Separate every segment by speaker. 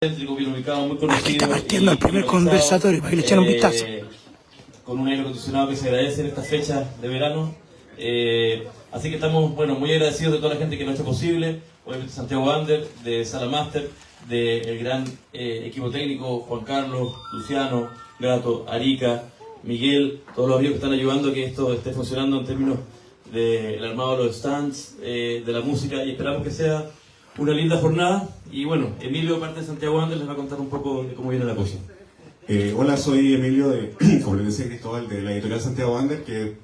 Speaker 1: Céntrico, bien ubicado, muy conocido.
Speaker 2: Está partiendo el primer conversatorio para que le echen un vistazo.
Speaker 1: Con un aire acondicionado que se agradece en esta fecha de verano. Así que estamos, bueno, muy agradecidos de toda la gente que lo ha hecho posible. Obviamente Santiago Ander, de Sala Master, del gran equipo técnico, Juan Carlos, Luciano, Gato, Arica, Miguel, todos los amigos que están ayudando a que esto esté funcionando en términos del armado de los stands, de la música, y esperamos que sea una linda jornada. Y bueno, Emilio, parte de Santiago Ander, les va a contar un poco de cómo viene la cosa.
Speaker 3: Hola, soy Emilio, como les decía Cristóbal, de la editorial Santiago Ander, que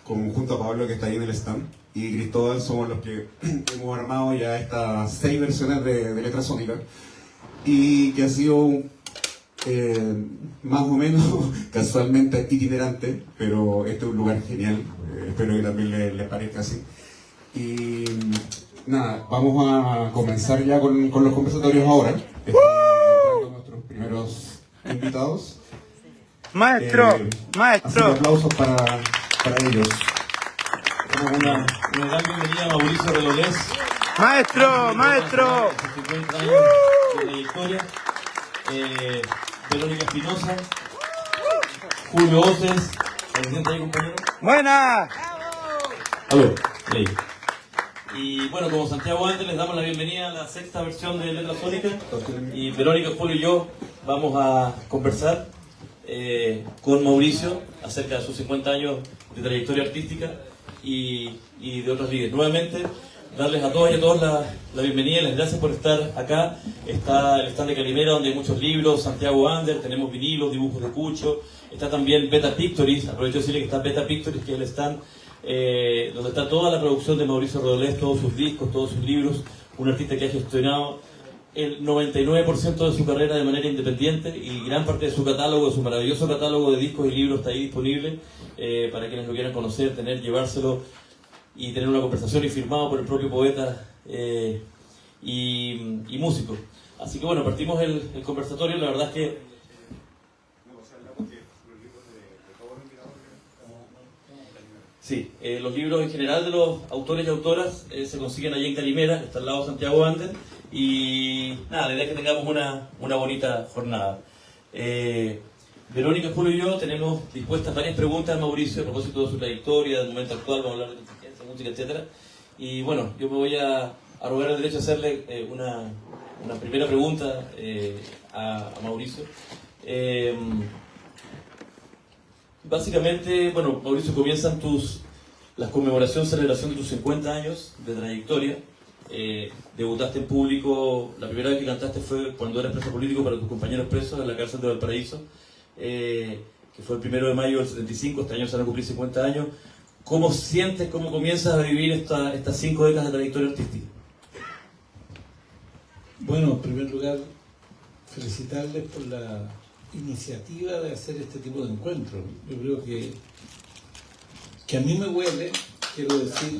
Speaker 3: junto a Pablo, que está ahí en el stand, y Cristóbal somos los que hemos armado ya estas 6 versiones de Letra Sónica, y que ha sido más o menos casualmente itinerante, pero este es un lugar genial, espero que también les parezca así. Y nada, vamos a comenzar ya con los conversatorios ahora. Estamos entrando nuestros primeros invitados.
Speaker 2: Maestro, maestro.
Speaker 3: Así que aplausos para ellos.
Speaker 1: Tenemos una gran bienvenida a Mauricio Redolés.
Speaker 2: Maestro, maestro.
Speaker 1: 50 años de trayectoria. Verónica Espinosa. Julio Oces. ¿Presente ahí, compañero?
Speaker 2: Buena.
Speaker 1: Aló. Ahí. Y bueno, como Santiago antes, les damos la bienvenida a la 6ª versión de Letra Sónica. Y Verónica, Julio y yo vamos a conversar con Mauricio acerca de sus 50 años de trayectoria artística y de otras vidas. Nuevamente, darles a todas y a todos la bienvenida y las gracias por estar acá. Está el stand de Calimera, donde hay muchos libros, Santiago Ander, tenemos vinilos, dibujos de Cucho. Está también Beta Pictories, aprovecho de decirle que está Beta Pictories, que es el stand donde está toda la producción de Mauricio Redolés, todos sus discos, todos sus libros, un artista que ha gestionado el 99% de su carrera de manera independiente, y gran parte de su catálogo, de su maravilloso catálogo de discos y libros está ahí disponible para quienes lo quieran conocer, llevárselo y tener una conversación, y firmado por el propio poeta y músico. Así que bueno, partimos el conversatorio. La verdad es que sí, los libros en general de los autores y autoras se consiguen allí en Calimera, está al lado de Santiago Ander, y nada, la idea es que tengamos una bonita jornada. Verónica, Julio y yo tenemos dispuestas varias preguntas a Mauricio a propósito de su trayectoria, del momento actual, vamos a hablar de inteligencia, música, etc. Y bueno, yo me voy a arrogar el derecho a hacerle una primera pregunta a Mauricio. Básicamente, bueno, Mauricio, comienzan las conmemoraciones, celebración de tus 50 años de trayectoria. Debutaste en público, la primera vez que cantaste fue cuando eras preso político para tus compañeros presos en la cárcel de Valparaíso, que fue el 1 de mayo del 75, este año se van a cumplir 50 años. ¿Cómo sientes, cómo comienzas a vivir estas 5 décadas de trayectoria artística?
Speaker 4: Bueno, en primer lugar, felicitarles por la iniciativa de hacer este tipo de encuentros. Yo creo que a mí me huele, quiero decir,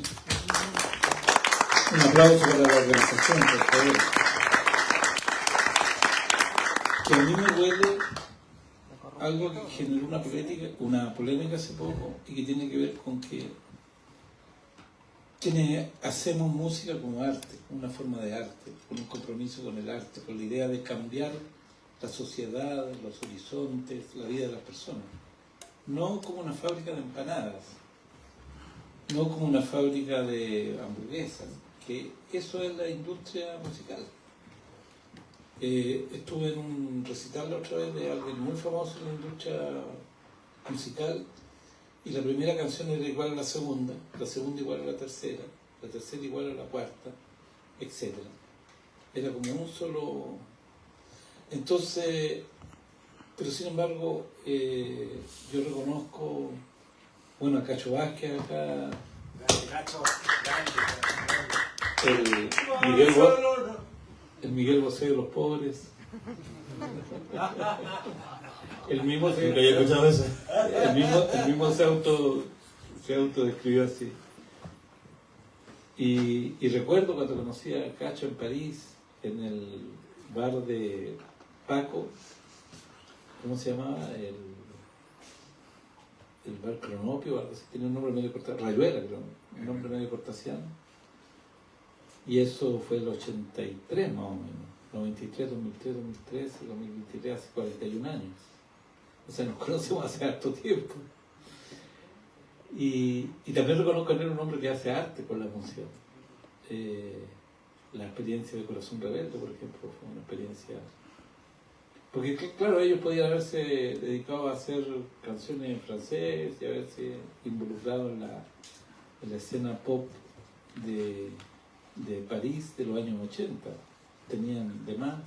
Speaker 4: un aplauso para la organización, por favor, que a mí me huele algo que generó una polémica hace poco, y que tiene que ver con que quienes hacemos música como arte, una forma de arte, con un compromiso con el arte, con la idea de cambiar la sociedad, los horizontes, la vida de las personas, no como una fábrica de empanadas, no como una fábrica de hamburguesas, que eso es la industria musical. Estuve en un recital la otra vez de alguien muy famoso en la industria musical, y la primera canción era igual a la segunda igual a la tercera igual a la cuarta, etc. Era como un solo. Entonces, pero sin embargo, yo reconozco, bueno, a Cacho Vázquez acá, el Miguel Bosé de los pobres, el mismo se autodescribió así. Y recuerdo cuando conocí a Cacho en París, en el bar de Paco, ¿cómo se llamaba? El bar Cronopio, algo así, tiene un nombre medio cortasiano, Rayuela, creo, un nombre medio cortasiano. Y eso fue el 83 más o menos, 93, 2003, 2013, 2023, hace 41 años. O sea, nos conocemos hace harto tiempo. Y también reconozco en él un hombre que hace arte con la música. La experiencia de Corazón Rebelde, por ejemplo, fue una experiencia... Porque, claro, ellos podían haberse dedicado a hacer canciones en francés y haberse involucrado en la escena pop de París de los años 80. Tenían de más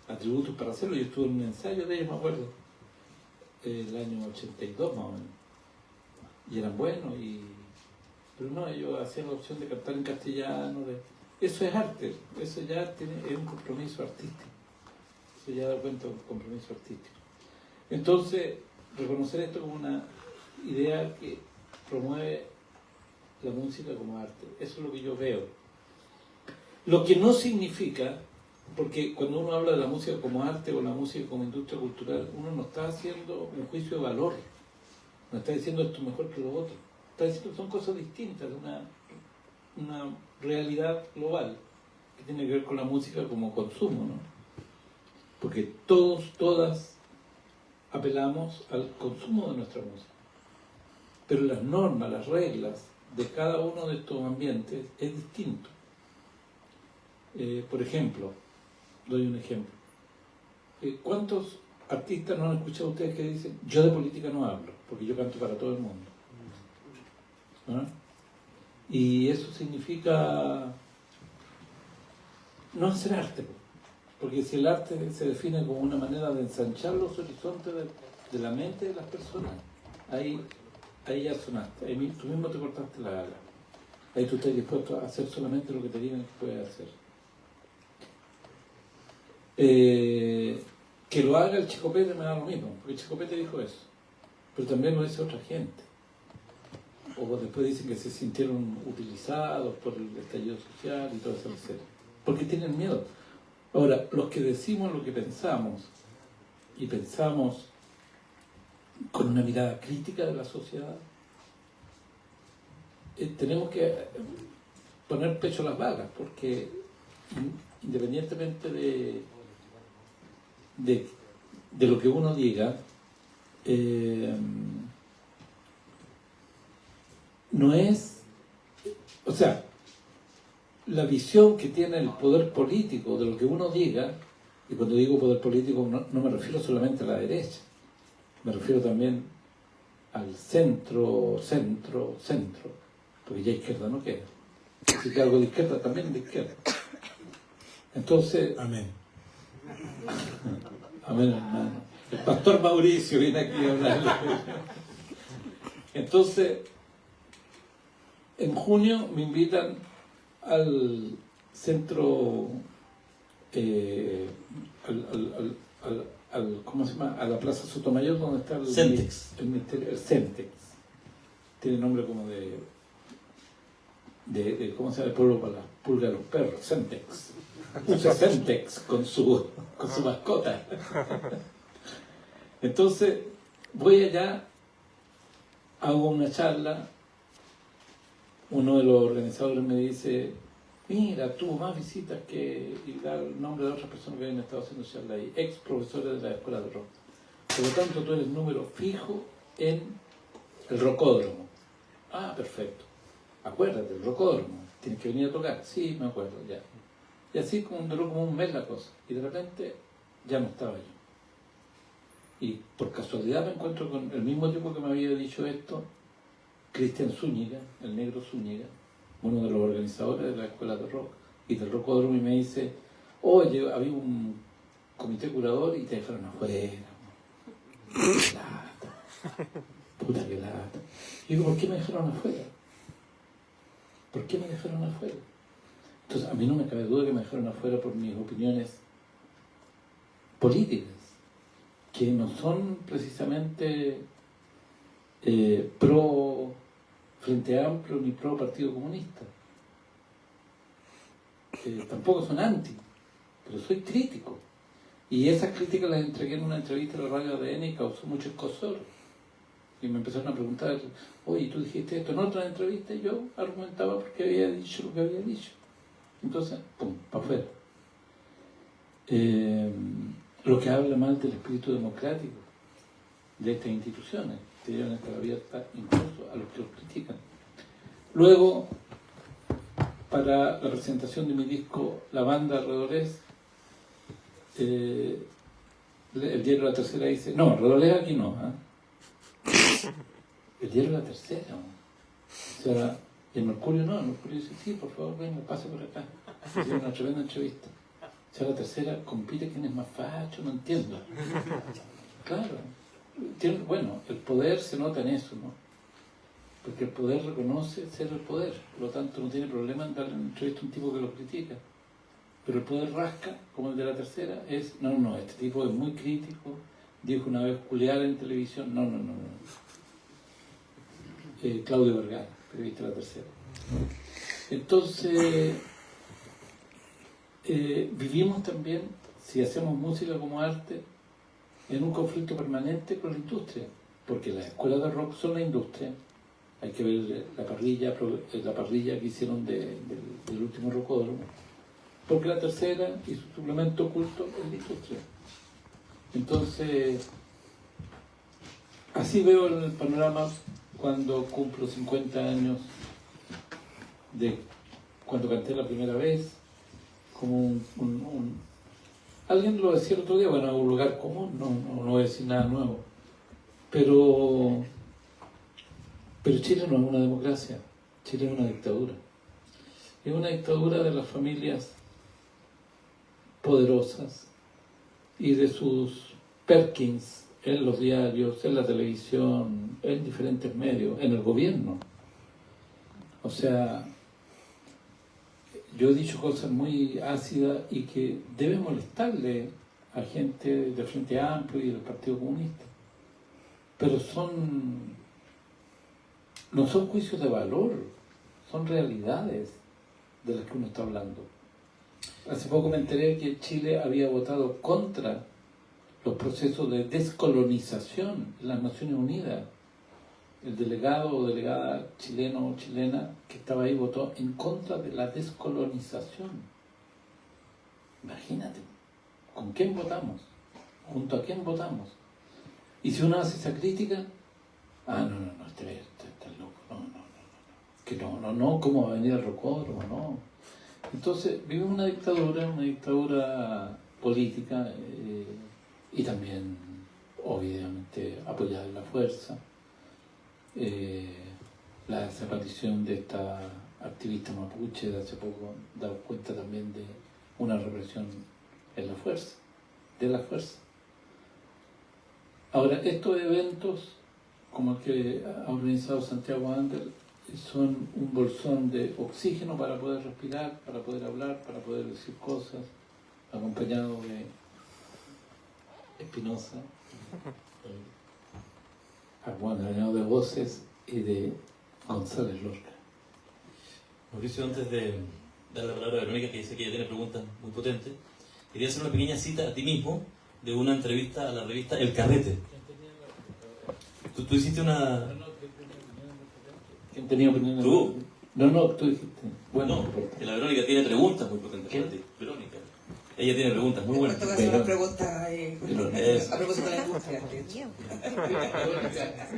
Speaker 4: atributos para hacerlo. Yo estuve en un ensayo de ellos, me acuerdo, el año 82 más o menos. Y eran buenos, pero no, ellos hacían la opción de cantar en castellano. Eso es arte, eso ya es un compromiso artístico. Eso ya da cuenta de un compromiso artístico. Entonces, reconocer esto como una idea que promueve la música como arte. Eso es lo que yo veo. Lo que no significa, porque cuando uno habla de la música como arte o la música como industria cultural, uno no está haciendo un juicio de valor. No está diciendo esto mejor que lo otro. Está diciendo que son cosas distintas, una realidad global que tiene que ver con la música como consumo, ¿no? Porque todas apelamos al consumo de nuestra música. Pero las normas, las reglas de cada uno de estos ambientes es distinto. Por ejemplo, doy un ejemplo. ¿Cuántos artistas no han escuchado ustedes que dicen, yo de política no hablo, porque yo canto para todo el mundo? ¿Ah? Y eso significa no hacer arte, porque si el arte se define como una manera de ensanchar los horizontes de la mente de las personas, ahí ya sonaste, ahí tú mismo te cortaste la ala, ahí tú estás dispuesto a hacer solamente lo que te digan que puedes hacer. Que lo haga el Chicopete me da lo mismo, porque el Chicopete dijo eso, pero también lo dice otra gente. O después dicen que se sintieron utilizados por el estallido social y todo eso, etc. Porque tienen miedo. Ahora, los que decimos lo que pensamos, y pensamos con una mirada crítica de la sociedad, tenemos que poner pecho a las balas, porque independientemente de lo que uno diga, no es, o sea, la visión que tiene el poder político de lo que uno diga, y cuando digo poder político no me refiero solamente a la derecha, me refiero también al centro, porque ya izquierda no queda. Si que algo de izquierda, también de izquierda. Entonces,
Speaker 2: Amén.
Speaker 4: amén, hermano. El pastor Mauricio viene aquí a hablarle. Entonces, en junio me invitan al centro, ¿cómo se llama? A la Plaza Sotomayor, donde está el
Speaker 1: Centex.
Speaker 4: El Centex. Tiene nombre como de ¿cómo se llama el pueblo para la pulga de los perros? Centex. Usa Centex con su mascota. Entonces, voy allá, hago una charla, uno de los organizadores me dice, mira, tuvo más visitas que, y da el nombre de otras personas que habían estado haciendo charla ahí, ex profesores de la escuela de rock. Por lo tanto, tú eres número fijo en el rocódromo. Ah, perfecto. Acuérdate, el rocódromo, tienes que venir a tocar. Sí, me acuerdo, ya. Y así duró como un mes la cosa. Y de repente ya no estaba yo. Y por casualidad me encuentro con el mismo tipo que me había dicho esto, Cristian Zúñiga, el negro Zúñiga, uno de los organizadores de la escuela de rock y del rocódromo, y me dice, oye, había un comité curador y te dejaron afuera. ¡Qué lata! Puta que lata. Y digo, ¿por qué me dejaron afuera? ¿Por qué me dejaron afuera? Entonces, a mí no me cabe duda que me dejaron afuera por mis opiniones políticas, que no son precisamente pro Frente Amplio ni pro Partido Comunista. Tampoco son anti, pero soy crítico. Y esas críticas las entregué en una entrevista a la radio ADN y causó mucho escozor. Y me empezaron a preguntar, oye, ¿tú dijiste esto en otra entrevista? Y yo argumentaba porque había dicho lo que había dicho. Entonces, pum, para afuera. lo que habla mal del espíritu democrático de estas instituciones, que deben estar abiertas incluso a los que los critican. Luego, para la presentación de mi disco La Banda Redolés, el diario La Tercera dice, no, Redolés aquí no, el diario La Tercera, o sea, y el Mercurio no, el Mercurio dice, sí, por favor, venga, pase por acá. Hicieron una tremenda entrevista. O sea, La Tercera compite quién es más facho, no entiendo. Claro. Bueno, el poder se nota en eso, ¿no? Porque el poder reconoce ser el poder, por lo tanto no tiene problema en darle una entrevista a un tipo que lo critica. Pero el poder rasca, como el de La Tercera, es, no, este tipo es muy crítico, dijo una vez culiar en televisión, no. Claudio Vergara, periodista de La Tercera. Entonces, vivimos también, si hacemos música como arte, en un conflicto permanente con la industria, porque las escuelas de rock son la industria. Hay que ver la parrilla que hicieron del último rocódromo, porque La Tercera y su suplemento oculto es la industria. Entonces, así veo el panorama cuando cumplo 50 años de cuando canté la primera vez, como alguien lo decía el otro día, bueno, un lugar común, no voy a decir nada nuevo, pero Chile no es una democracia, Chile es una dictadura. Es una dictadura de las familias poderosas y de sus Perkins en los diarios, en la televisión, en diferentes medios, en el gobierno. O sea, yo he dicho cosas muy ácidas y que deben molestarle a gente del Frente Amplio y del Partido Comunista. Pero no son juicios de valor, son realidades de las que uno está hablando. Hace poco me enteré que Chile había votado contra los procesos de descolonización en las Naciones Unidas. El delegado o delegada chileno o chilena que estaba ahí votó en contra de la descolonización. Imagínate, ¿con quién votamos? ¿Junto a quién votamos? Y si uno hace esa crítica, no, este está loco, que no, ¿cómo va a venir el rocódromo? No. Entonces, vivimos una dictadura política y también, obviamente, apoyada en la fuerza. La desaparición de esta activista mapuche de hace poco da cuenta también de una represión en la fuerza, de la fuerza. Ahora, estos eventos, como el que ha organizado Santiago Ander, son un bolsón de oxígeno para poder respirar, para poder hablar, para poder decir cosas, acompañado de Espinosa, acompañado de voces y de González Lorca.
Speaker 1: Mauricio, antes de dar la palabra a Verónica, que dice que ella tiene preguntas muy potentes, quería hacer una pequeña cita a ti mismo de una entrevista a la revista El Carrete. Tú hiciste una...
Speaker 4: ¿Quién tenía opinión?
Speaker 1: ¿Tú?
Speaker 4: No, tú dijiste.
Speaker 1: Bueno, que la Verónica tiene preguntas muy potentes para ti. Verónica. Ella tiene preguntas muy buenas.
Speaker 5: Tengo que hacer una pregunta a propósito de la industria.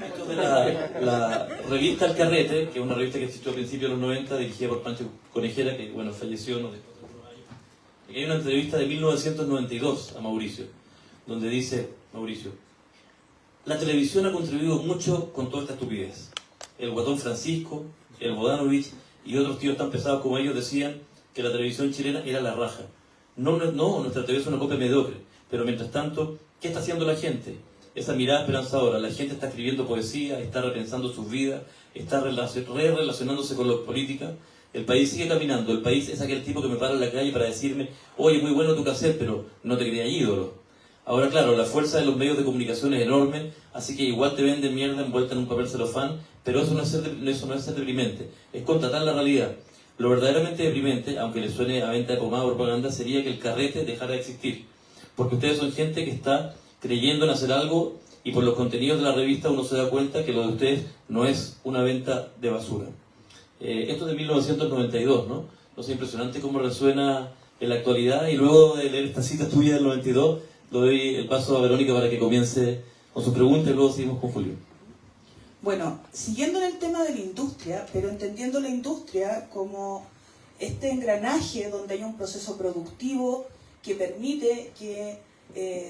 Speaker 1: Esto de la revista El Carrete, que es una revista que existió a principios de los 90, dirigida por Pancho Conejera, que bueno, falleció no después de unos años. Aquí hay una entrevista de 1992 a Mauricio, donde dice Mauricio: la televisión ha contribuido mucho con toda esta estupidez. El Guatón Francisco, el Bodanovich y otros tíos tan pesados como ellos decían que la televisión chilena era la raja. No, nuestra televisión es una copia mediocre, pero mientras tanto, ¿qué está haciendo la gente? Esa mirada esperanzadora, la gente está escribiendo poesía, está repensando sus vidas, está relacionándose con la política. El país sigue caminando, el país es aquel tipo que me para en la calle para decirme: oye, muy bueno tu cassette, pero no te creía ídolo. Ahora, claro, la fuerza de los medios de comunicación es enorme, así que igual te venden mierda envuelta en un papel celofán, pero eso no es ser deprimente, es constatar la realidad. Lo verdaderamente deprimente, aunque le suene a venta de pomada o propaganda, sería que el carrete dejara de existir. Porque ustedes son gente que está creyendo en hacer algo y por los contenidos de la revista uno se da cuenta que lo de ustedes no es una venta de basura. Esto es de 1992, ¿no? No es impresionante cómo resuena en la actualidad. Y luego de leer esta cita tuya del 92, le doy el paso a Verónica para que comience con sus preguntas y luego seguimos con Julio.
Speaker 5: Bueno, siguiendo en el tema de la industria, pero entendiendo la industria como este engranaje donde hay un proceso productivo que permite que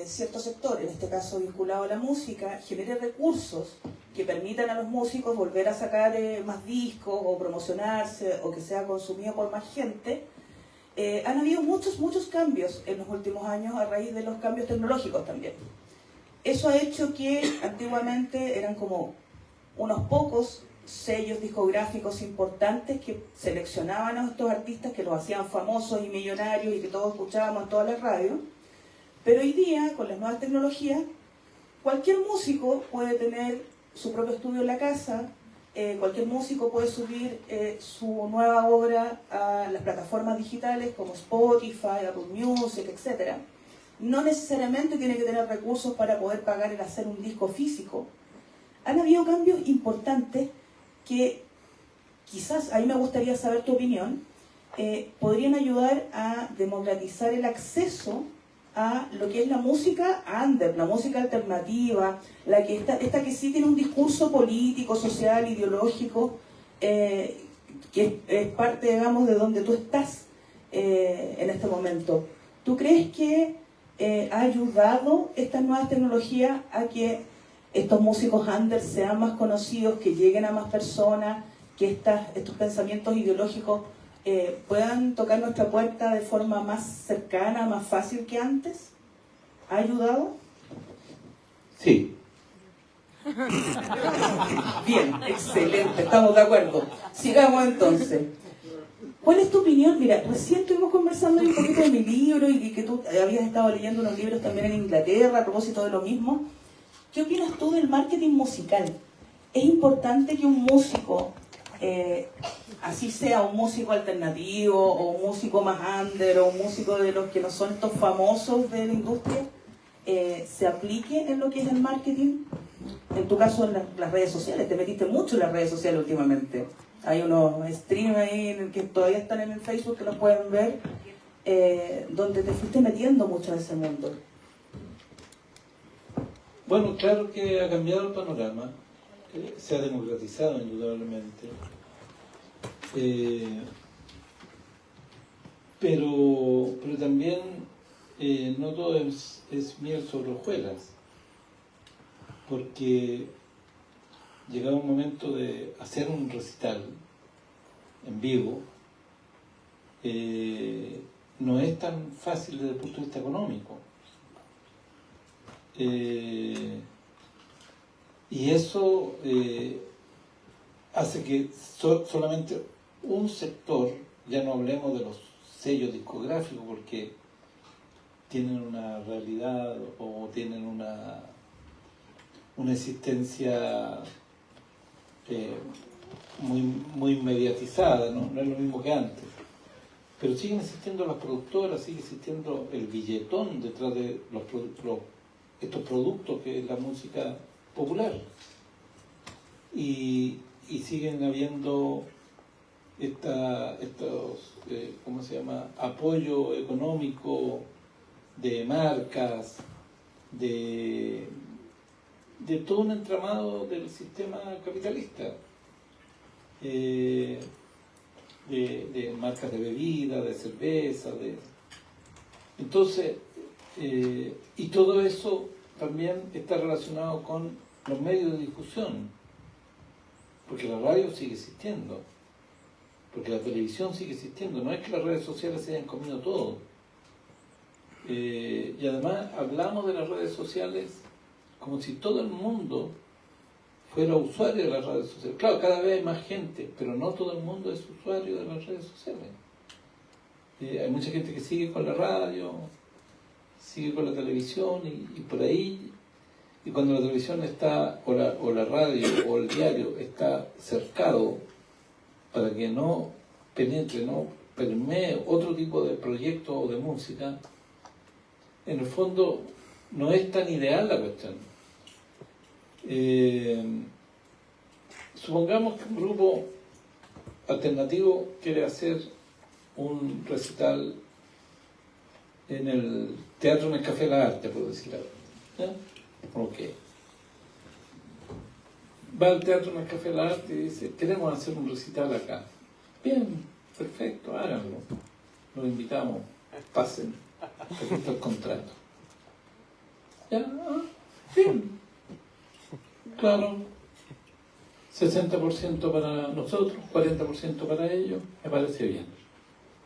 Speaker 5: cierto sector, en este caso vinculado a la música, genere recursos que permitan a los músicos volver a sacar más discos o promocionarse o que sea consumido por más gente. Han habido muchos cambios en los últimos años a raíz de los cambios tecnológicos también. Eso ha hecho que antiguamente eran como unos pocos sellos discográficos importantes que seleccionaban a estos artistas que los hacían famosos y millonarios y que todos escuchábamos en todas las radios. Pero hoy día, con las nuevas tecnologías, cualquier músico puede tener su propio estudio en la casa, cualquier músico puede subir su nueva obra a las plataformas digitales como Spotify, Apple Music, etc. No necesariamente tiene que tener recursos para poder pagar el hacer un disco físico. Han habido cambios importantes que quizás, ahí me gustaría saber tu opinión, podrían ayudar a democratizar el acceso a lo que es la música under, la música alternativa, esta que sí tiene un discurso político, social, ideológico, que es parte, digamos, de donde tú estás en este momento. ¿Tú crees que ha ayudado estas nuevas tecnologías a que estos músicos under sean más conocidos, que lleguen a más personas, que estos pensamientos ideológicos puedan tocar nuestra puerta de forma más cercana, más fácil que antes? ¿Ha ayudado?
Speaker 4: Sí.
Speaker 5: Bien, excelente, estamos de acuerdo. Sigamos entonces. ¿Cuál es tu opinión? Mira, recién estuvimos conversando un poquito de mi libro y que tú habías estado leyendo unos libros también en Inglaterra a propósito de lo mismo. ¿Qué opinas tú del marketing musical? ¿Es importante que un músico, así sea un músico alternativo o un músico más under o un músico de los que no son estos famosos de la industria, se aplique en lo que es el marketing? En tu caso, en las redes sociales, te metiste mucho en las redes sociales últimamente. Hay unos streams ahí que todavía están en el Facebook que los pueden ver, donde te fuiste metiendo mucho en ese mundo.
Speaker 4: Bueno, claro que ha cambiado el panorama, se ha democratizado indudablemente, pero también no todo es miel sobre hojuelas, porque llegaba un momento de hacer un recital en vivo, no es tan fácil desde el punto de vista económico. Y eso hace que solamente un sector, ya no hablemos de los sellos discográficos porque tienen una realidad o tienen una existencia muy mediatizada, ¿no? No es lo mismo que antes, pero siguen existiendo las productoras, sigue existiendo el billetón detrás de estos productos que es la música popular, y siguen habiendo estos ¿cómo se llama? Apoyo económico de marcas, de todo un entramado del sistema capitalista, de marcas de bebida, de cerveza, entonces, y todo eso también está relacionado con los medios de difusión, porque la radio sigue existiendo, porque la televisión sigue existiendo, no es que las redes sociales se hayan comido todo. Y además hablamos de las redes sociales como si todo el mundo fuera usuario de las redes sociales. Claro, cada vez hay más gente, pero no todo el mundo es usuario de las redes sociales. Hay mucha gente que sigue con la radio, sigue con la televisión y por ahí, y cuando la televisión está, o la radio o el diario está cercado para que no penetre, no permee otro tipo de proyecto o de música, en el fondo no es tan ideal la cuestión. Supongamos que un grupo alternativo quiere hacer un recital en el teatro en el Café La Arte, por decirlo. ¿Ya? Ok. Va al teatro en el Café La Arte y dice, queremos hacer un recital acá. Bien, perfecto, háganlo. Los invitamos, pasen, aquí está el contrato. Ya, bien. Claro, 60% para nosotros, 40% para ellos, me parece bien.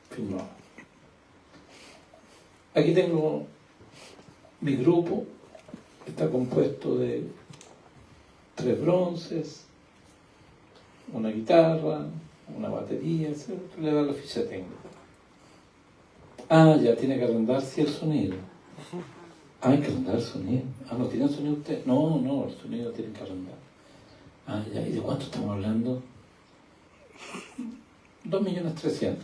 Speaker 4: Firmado. Aquí tengo mi grupo, que está compuesto de 3 bronces, una guitarra, una batería, etc. Le da la ficha técnica. Ah, ya tiene que arrendarse el sonido. Ah, hay que arrendar el sonido. Ah, ¿no tiene sonido usted? No, no, el sonido tiene que arrendar. Ah, ya, ¿y de cuánto estamos hablando? 2.300.000.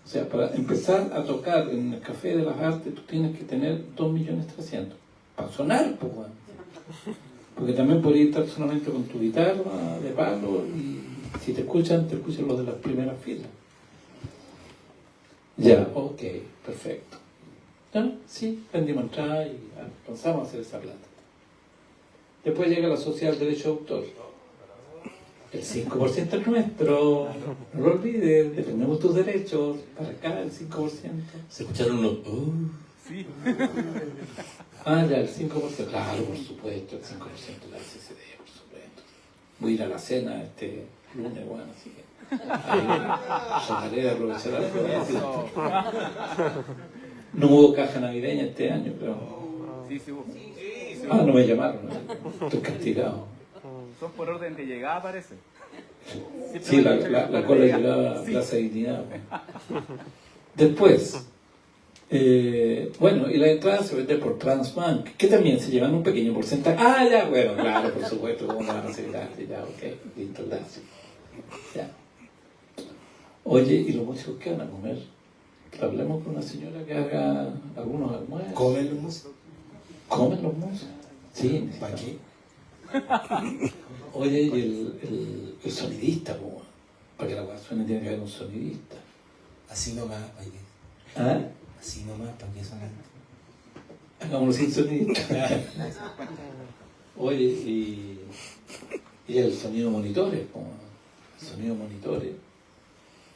Speaker 4: O sea, para empezar a tocar en el Café de las Artes, tú tienes que tener 2.300.000. Para sonar, pues, bueno. Porque también podrías estar solamente con tu guitarra de palo y si te escuchan los de las primeras filas. Ya, ok, perfecto. ¿Ya? Sí, vendimos entrada y alcanzamos a hacer esa plata. Después llega la sociedad del derecho de autor. El 5% es nuestro, no lo olvides, defendemos tus derechos, para acá el 5%.
Speaker 1: Se escucharon unos...
Speaker 2: Sí.
Speaker 4: Ah, ya, el 5%, claro, por supuesto, el 5% de la SCD, por supuesto. Voy a ir a la cena este lunes, bueno, así que ahí trataré de aprovechar la fiesta. No hubo caja navideña este año, pero...
Speaker 2: Sí, sí,
Speaker 4: Ah, no me llamaron, ¿no? Estoy castigado.
Speaker 2: Son por orden de llegada, parece.
Speaker 4: Sí, la cola llegaba a Plaza Dignidad. Después, bueno, y la entrada se vende por Transbank, que también se llevan un pequeño porcentaje. Ah, ya, bueno, claro, por supuesto, ¿cómo no van a hacer gratis? Ya, ok, listo, gracias. Ya. Oye, ¿y los músicos qué van a comer? Hablemos con una señora que haga algunos almuerzos.
Speaker 6: ¿Comen los músicos?
Speaker 4: ¿Comen los músicos? Sí,
Speaker 6: ¿Para qué?
Speaker 4: Oye, y el sonidista, po, para que la cosa suene tiene que haber un sonidista.
Speaker 6: Así nomás, oye.
Speaker 4: ¿Ah?
Speaker 6: Así nomás, ¿para qué son antes?
Speaker 4: Hagámoslo sin sonidista. Oye, y el sonido monitores, po, el sonido monitores.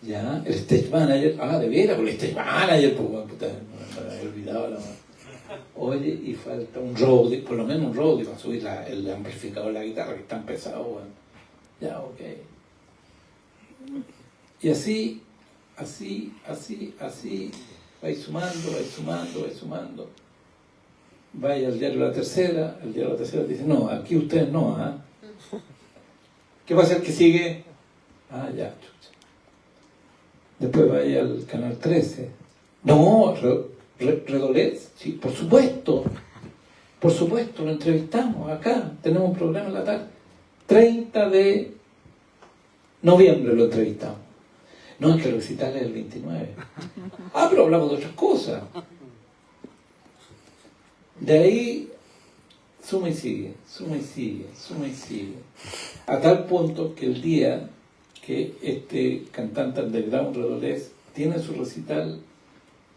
Speaker 4: Ya, el stage manager, de veras, por el stage manager, pues, puta, me había olvidado la mano. Oye, y falta un roadie, por lo menos un roadie para subir el amplificador de la guitarra, que es tan pesado, bueno. Ya, ok. Y así, vais sumando. Vaya al diario La Tercera, el diario La Tercera dice, no, aquí ustedes no, ¿ah? ¿Qué va a ser que sigue? Ah, ya, chucha. Después vaya al canal 13. No, Redolés, sí, por supuesto, lo entrevistamos acá, tenemos un programa en la tarde. 30 de noviembre lo entrevistamos. No, es que el recital es el 29. Ah, pero hablamos de otras cosas. De ahí, suma y sigue. A tal punto que el día que este cantante underground Redolés tiene su recital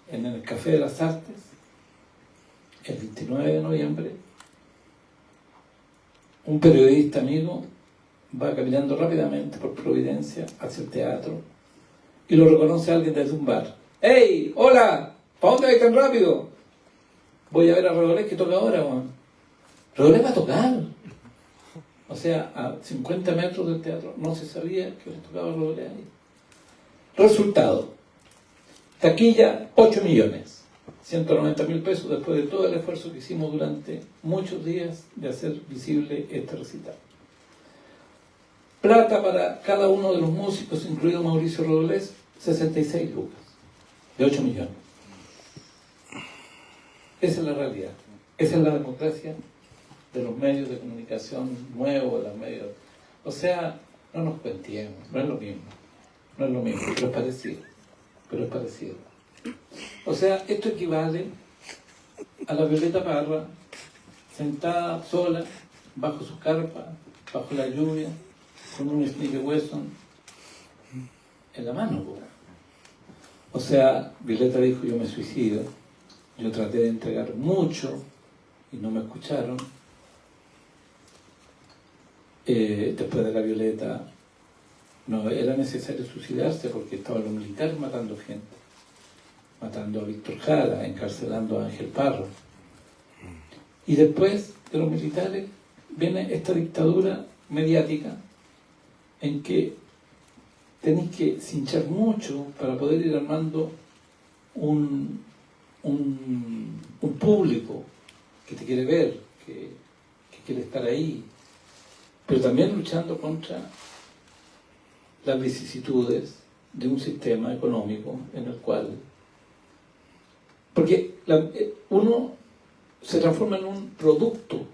Speaker 4: en el Café de las Artes, el 29 de noviembre, un periodista amigo va caminando rápidamente por Providencia hacia el teatro y lo reconoce alguien desde un bar. ¡Hey! ¡Hola! ¿Para dónde vais tan rápido? Voy a ver a Redolés que toca ahora, Juan. Redolés va a tocar. O sea, a 50 metros del teatro no se sabía que le tocaba a Redolés ahí. Resultado. Taquilla, 8.190.000 pesos después de todo el esfuerzo que hicimos durante muchos días de hacer visible este recital. Plata para cada uno de los músicos, incluido Mauricio Redolés, 66 lucas, de 8 millones. Esa es la realidad. Esa es la democracia de los medios de comunicación nuevos, de los medios. O sea, no nos cuentiemos, no es lo mismo, pero es parecido. O sea, esto equivale a la Violeta Parra, sentada sola, bajo su carpa, bajo la lluvia, con un Smith & Wesson en la mano. O sea, Violeta dijo, yo me suicido, yo traté de entregar mucho y no me escucharon. Después de la Violeta no era necesario suicidarse porque estaban los militares matando gente, matando a Víctor Jara, encarcelando a Ángel Parra. Y después de los militares viene esta dictadura mediática en que tenéis que cinchar mucho para poder ir armando un público que te quiere ver, que quiere estar ahí, pero también luchando contra las vicisitudes de un sistema económico en el cual... Porque uno se transforma en un producto.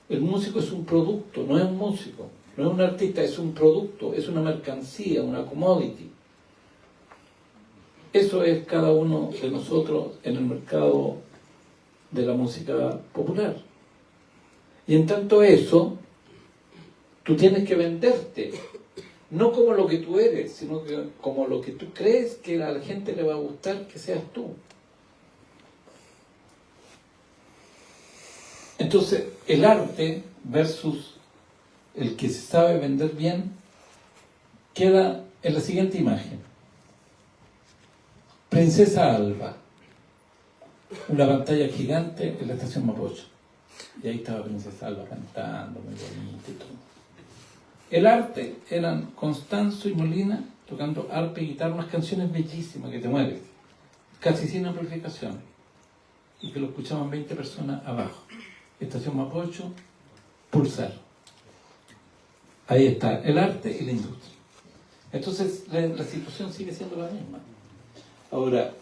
Speaker 4: El músico es un producto, no es un músico, no es un artista, es un producto, es una mercancía, una commodity. Eso es cada uno de nosotros en el mercado de la música popular. Y en tanto eso, tú tienes que venderte, no como lo que tú eres, sino que como lo que tú crees que a la gente le va a gustar que seas tú. Entonces, el arte versus el que se sabe vender bien queda en la siguiente imagen. Princesa Alba, una pantalla gigante en la estación Mapocho. Y ahí estaba Princesa Alba cantando, muy bonito y todo. El arte eran Constanzo y Molina tocando arpa y guitarra, unas canciones bellísimas que te mueres, casi sin amplificación, y que lo escuchaban 20 personas abajo. Estación Mapocho, Pulsar. Ahí está el arte y la industria. Entonces la situación sigue siendo la misma. Ahora,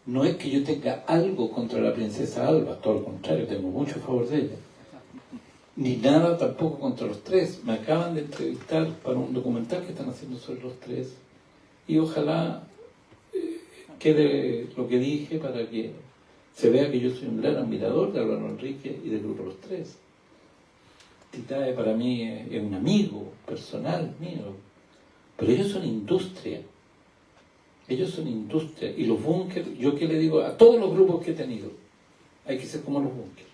Speaker 4: no es que yo tenga algo contra la princesa Alba, todo lo contrario, tengo mucho a favor de ella. Ni nada tampoco contra los tres. Me acaban de entrevistar para un documental que están haciendo sobre los tres. Y ojalá quede lo que dije para que se vea que yo soy un gran admirador de Álvaro Enrique y del grupo Los Tres. Titae para mí es un amigo personal mío, pero ellos son industria. Ellos son industria. Y los bunkers, yo que le digo a todos los grupos que he tenido, hay que ser como los bunkers,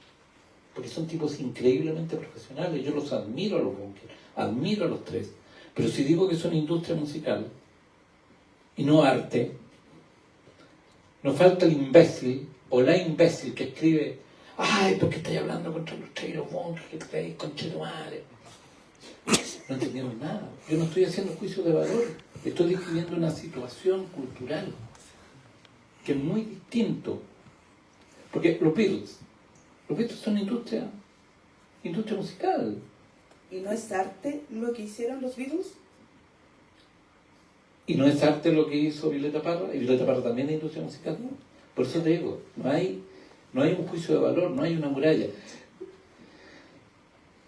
Speaker 4: porque son tipos increíblemente profesionales. Yo los admiro a los bunkers, admiro a Los Tres, pero si digo que son industria musical y no arte, nos falta el imbécil o la imbécil que escribe: ay, ¿por qué estáis hablando contra Los Tres y los bunkers? Que estáis conchetumare. No entendieron nada. Yo no estoy haciendo juicio de valor, estoy describiendo una situación cultural que es muy distinto. Porque los Beatles son industria musical.
Speaker 5: ¿Y no es arte lo que hicieron los Beatles?
Speaker 4: Y no es arte lo que hizo Violeta Parra, y Violeta Parra también es industria musical. Por eso te digo, no hay un juicio de valor, no hay una muralla.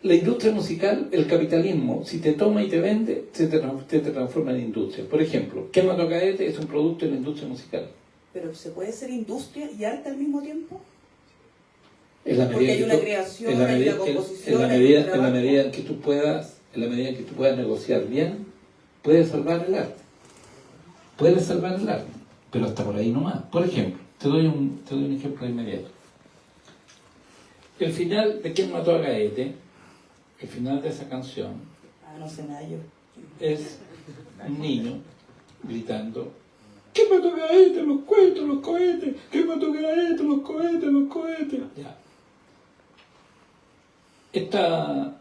Speaker 4: La industria musical, el capitalismo, si te toma y te vende, te transforma en industria. Por ejemplo, ¿Quién mató a Caete? Es un producto de la industria musical.
Speaker 5: ¿Pero se puede ser industria y arte al mismo tiempo?
Speaker 4: En la
Speaker 5: Porque hay una creación, hay una composición, hay un trabajo.
Speaker 4: En la medida en que tú puedas negociar bien, puedes salvar el arte. Puedes salvar el arte, pero hasta por ahí nomás. Por ejemplo, te doy un ejemplo inmediato. El final de ¿Quién mató a Caete? El final de esa canción
Speaker 5: No sé nada yo.
Speaker 4: es un niño gritando: ¿qué mató a Caete? Los cohetes, los cohetes. ¿Qué mató a Caete? Los cohetes, los cohetes. Ya. Esta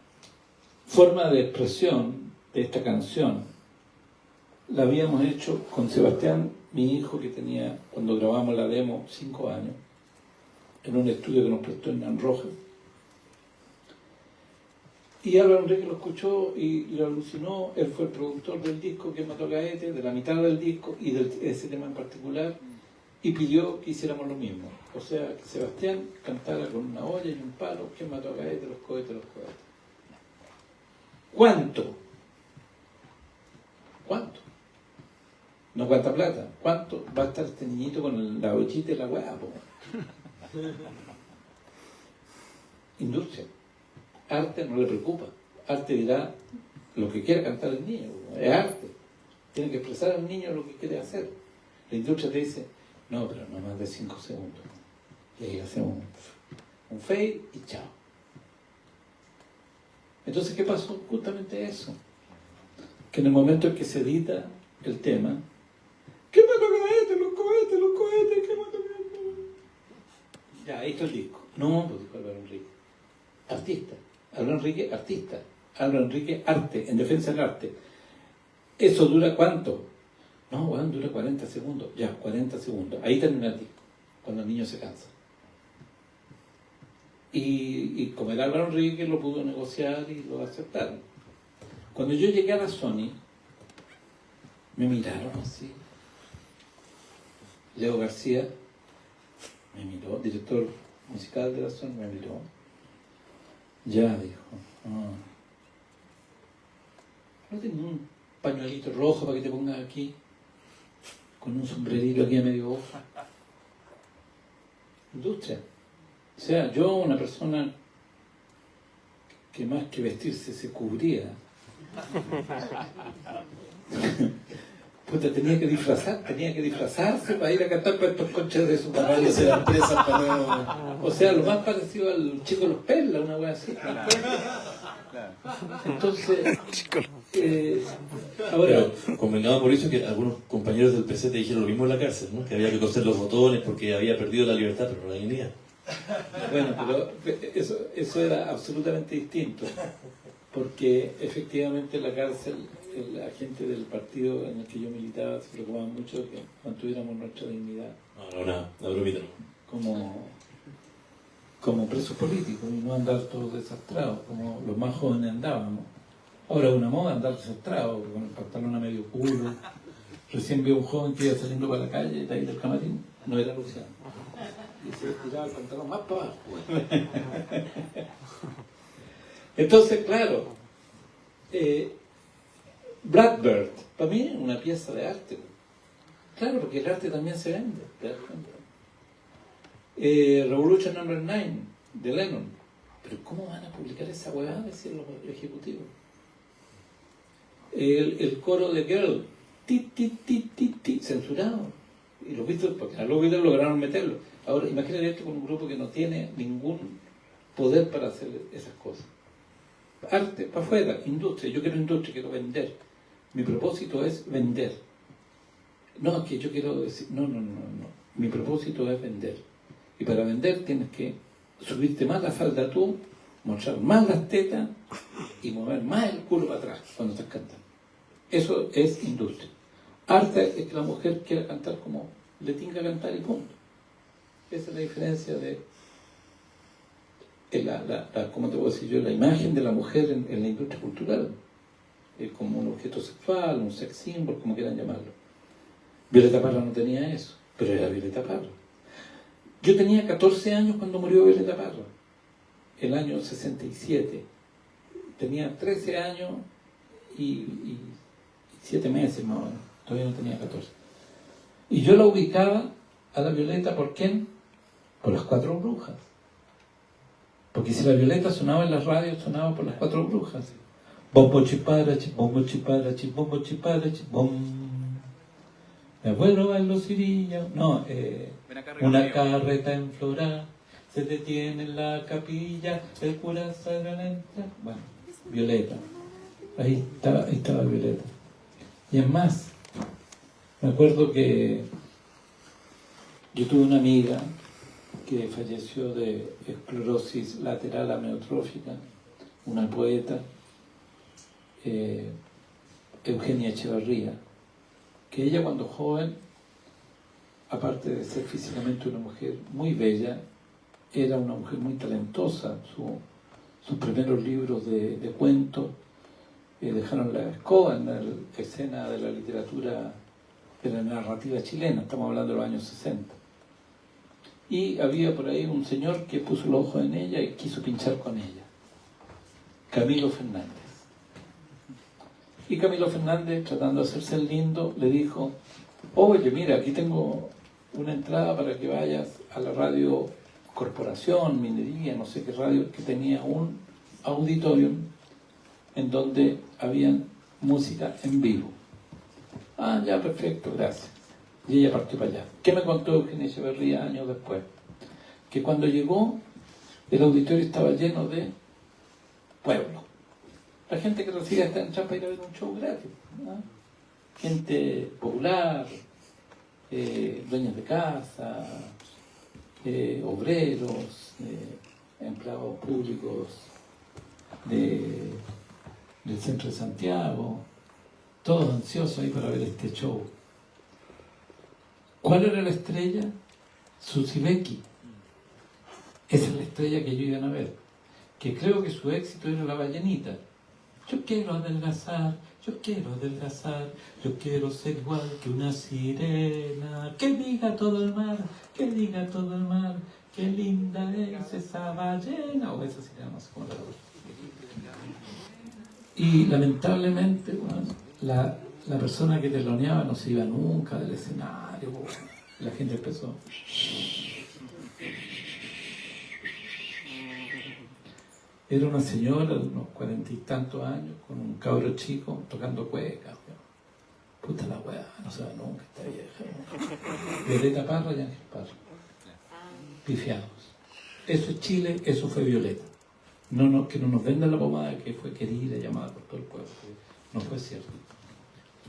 Speaker 4: forma de expresión de esta canción la habíamos hecho con Sebastián, mi hijo, que tenía, cuando grabamos la demo, 5 años, en un estudio que nos prestó Hernán Rojas. Y Álvaro Enrique lo escuchó y lo alucinó. Él fue el productor del disco ¿Quién mató a Caete?, de la mitad del disco y de ese tema en particular, y pidió que hiciéramos lo mismo. O sea, que Sebastián cantara con una olla y un palo ¿Quién mató a Caete? Los cohetes, los cohetes. ¿Cuánto? ¿Cuánto? No cuánta plata. ¿Cuánto va a estar este niñito con la ollita y la hueá? Industria. Arte no le preocupa. Arte dirá lo que quiera cantar el niño. Es arte. Tiene que expresar al niño lo que quiere hacer. La industria te dice: no, pero no más de 5 segundos. Y ahí hacemos un fade y chao. Entonces, ¿qué pasó? Justamente eso. Que en el momento en que se edita el tema, ¿qué mató los cohetes, qué mató? Ya, ahí está el disco. No, pues dijo Álvaro Enrique. Artista. Álvaro Enrique, artista. Álvaro Enrique, arte, en defensa del arte. ¿Eso dura cuánto? No, bueno, dura 40 segundos. Ya, 40 segundos. Ahí termina el disco, cuando el niño se cansa. Y como era Álvaro Enrique, lo pudo negociar y lo aceptaron. Cuando yo llegué a la Sony, me miraron así. Leo García me miró, director musical de la Sony, me miró. Ya, dijo. ¿No tenés un pañuelito rojo para que te pongas aquí? Con un sombrerito aquí a medio ojo. Industria. O sea, yo, una persona que más que vestirse se cubría, puta, tenía que disfrazarse para ir a cantar para estos conchas de su madre. O sea, lo más parecido al Chico de los Perlas, una wea así. Entonces, ahora...
Speaker 1: Pero convengamos por eso que algunos compañeros del PC te dijeron lo mismo en la cárcel, ¿no? Que había que coser los botones porque había perdido la libertad, pero no la dignidad.
Speaker 4: Bueno, pero eso era absolutamente distinto, porque efectivamente en la cárcel la gente del partido en el que yo militaba se preocupaba mucho de que mantuviéramos nuestra dignidad
Speaker 1: No, una bromita no.
Speaker 4: como presos políticos y no andar todos desastrados, como los más jóvenes andábamos. Ahora es una moda andar desastrado, con el pantalón a medio culo. Recién vi a un joven que iba saliendo para la calle, de ahí del camarín, no era Luciano. Y se tiraba el pantalón más para abajo. Entonces, claro, Blackbird, para mí es una pieza de arte. Claro, porque el arte también se vende, ¿te das cuenta? Revolution No. 9 de Lennon. Pero ¿cómo van a publicar esa huevada? Decían los ejecutivos. El coro de Girl, ti, censurado. Y los Beatles, porque a los Beatles lograron meterlo. Ahora, imagínate esto con un grupo que no tiene ningún poder para hacer esas cosas. Arte, para afuera, industria. Yo quiero industria, quiero vender. Mi propósito es vender. No, que yo quiero decir... No. Mi propósito es vender. Y para vender tienes que subirte más la falda tú, mostrar más las tetas y mover más el culo para atrás cuando estás cantando. Eso es industria. Arte es que la mujer quiera cantar como le tinga cantar y punto. Esa es la diferencia de ¿cómo te puedo decir yo? La imagen de la mujer en la industria cultural. Como un objeto sexual, un sex symbol, como quieran llamarlo. Violeta Parra no tenía eso, pero era Violeta Parra. Yo tenía 14 años cuando murió Violeta Parra, el año 67. Tenía 13 años y 7 meses más o menos, todavía no tenía 14. Y yo la ubicaba a la Violeta, ¿por quién? Por las 4 brujas. Porque si la Violeta sonaba en las radios, sonaba por las 4 brujas. Bombo chiparachi, bombo chiparachi, bombo chiparachi, bom. Mi abuelo bailó cirilla. No, una carreta en Flora se detiene en la capilla, el cura sale a la entrada. Bueno, Violeta. Ahí estaba Violeta. Y es más, me acuerdo que yo tuve una amiga que falleció de esclerosis lateral amiotrófica, una poeta, Eugenia Echevarría, que ella cuando joven, aparte de ser físicamente una mujer muy bella, era una mujer muy talentosa. Sus primeros libros de cuentos dejaron la escoba en la escena de la literatura, de la narrativa chilena, estamos hablando de los años 60. Y había por ahí un señor que puso los ojos en ella y quiso pinchar con ella, Camilo Fernández. Y Camilo Fernández, tratando de hacerse el lindo, le dijo: oye, mira, aquí tengo una entrada para que vayas a la radio Corporación, Minería, no sé qué radio, que tenía un auditorium en donde había música en vivo. Ah, ya, perfecto, gracias. Y ella partió para allá. ¿Qué me contó Eugenia Echevarría años después? que cuando llegó el auditorio estaba lleno de pueblo. La gente que recibía esta entrada para ir a ver un show gratis, ¿no? Gente popular, dueños de casa, obreros, empleados públicos del centro de Santiago, todos ansiosos ahí para ver este show. ¿Cuál era la estrella? Susie Becky. Esa es la estrella que ellos iban a ver. Que creo que su éxito era La Ballenita. Yo quiero adelgazar, yo quiero ser igual que una sirena. Que diga todo el mar, que diga todo el mar, qué linda es esa ballena. O esa sirena, no sé cómo la voz. Y lamentablemente, bueno, la persona que teloneaba no se iba nunca del escenario. Bueno, la gente empezó. Era una señora de unos 40 y tantos años, con un cabro chico, tocando cuecas. Puta la weá, no se va nunca esta vieja. Violeta Parra y Ángel Parra. Pifiados. Eso es Chile, eso fue Violeta. No, que no nos vendan la pomada que fue querida, llamada por todo el pueblo. No fue cierto.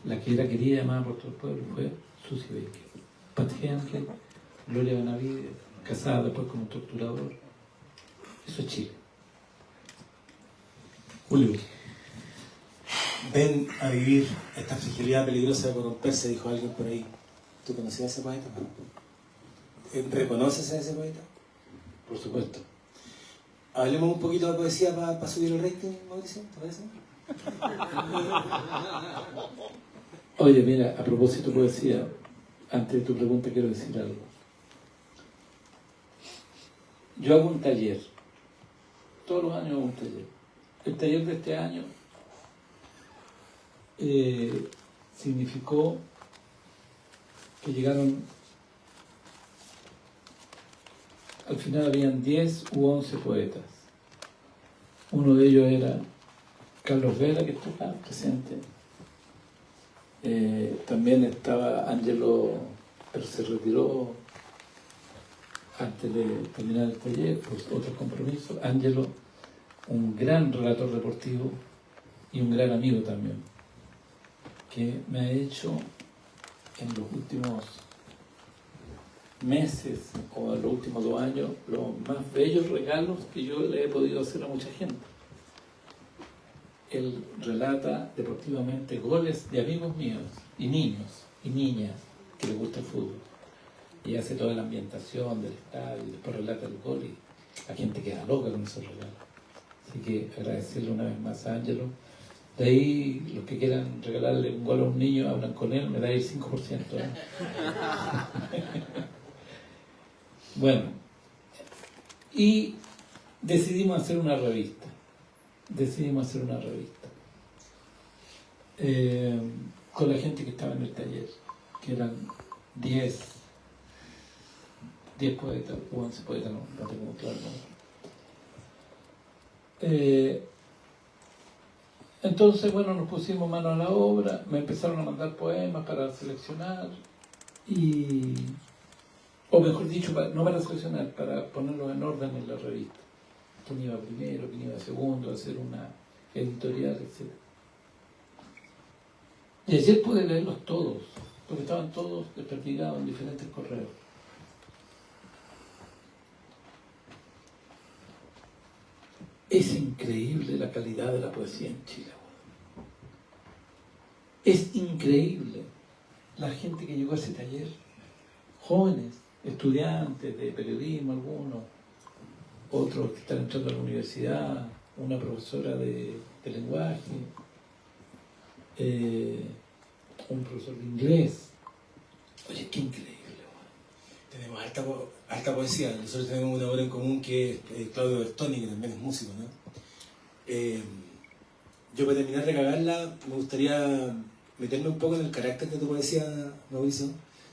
Speaker 4: La que era querida, llamada por todo el pueblo, fue Susie Becky. Pat Henry, Gloria Benavides, casada después con un torturador. Eso es Chile.
Speaker 1: Julio.
Speaker 6: Ven a vivir esta fragilidad peligrosa de corromperse, dijo alguien por ahí. ¿Tú conocías a ese poeta? ¿Reconoces a ese poeta?
Speaker 4: Por supuesto.
Speaker 6: Hablemos un poquito de poesía para subir el rating, Mauricio, ¿te parece?
Speaker 4: Oye, mira, a propósito de poesía, antes de tu pregunta quiero decir algo. Yo hago un taller. Todos los años hago un taller. El taller de este año significó que llegaron, al final habían 10 u 11 poetas. Uno de ellos era Carlos Vera, que está acá presente. También estaba Ángelo, pero se retiró antes de terminar el taller, pues otros compromisos. Ángelo, un gran relator deportivo y un gran amigo también, que me ha hecho en los últimos meses o en los últimos 2 años los más bellos regalos que yo le he podido hacer a mucha gente. Él relata deportivamente goles de amigos míos y niños y niñas que les gusta el fútbol, y hace toda la ambientación del estadio y después relata el gol y la gente queda loca con esos regalos. Así que agradecerle una vez más a Ángelo. De ahí, los que quieran regalarle un gol a un niño, hablan con él, me da el 5%. Bueno, y decidimos hacer una revista. Con la gente que estaba en el taller, que eran 10 poetas, o 11 poetas, no tengo claro. Entonces, bueno, nos pusimos mano a la obra, me empezaron a mandar poemas para seleccionar, o mejor dicho, no para seleccionar, para ponerlos en orden en la revista. Quién iba primero, quién iba segundo, hacer una editorial, etc. Y ayer pude leerlos todos, porque estaban todos desperdigados en diferentes correos. Es increíble la calidad de la poesía en Chile. Es increíble la gente que llegó a ese taller, jóvenes, estudiantes de periodismo algunos, otros que están entrando a la universidad, una profesora de lenguaje, un profesor de inglés. Oye, qué increíble.
Speaker 6: Tenemos alta poesía. Nosotros tenemos una obra en común que es Claudio Bertoni, que también es músico, ¿no? Yo para terminar de cagarla, me gustaría meterme un poco en el carácter de tu poesía, Mauricio.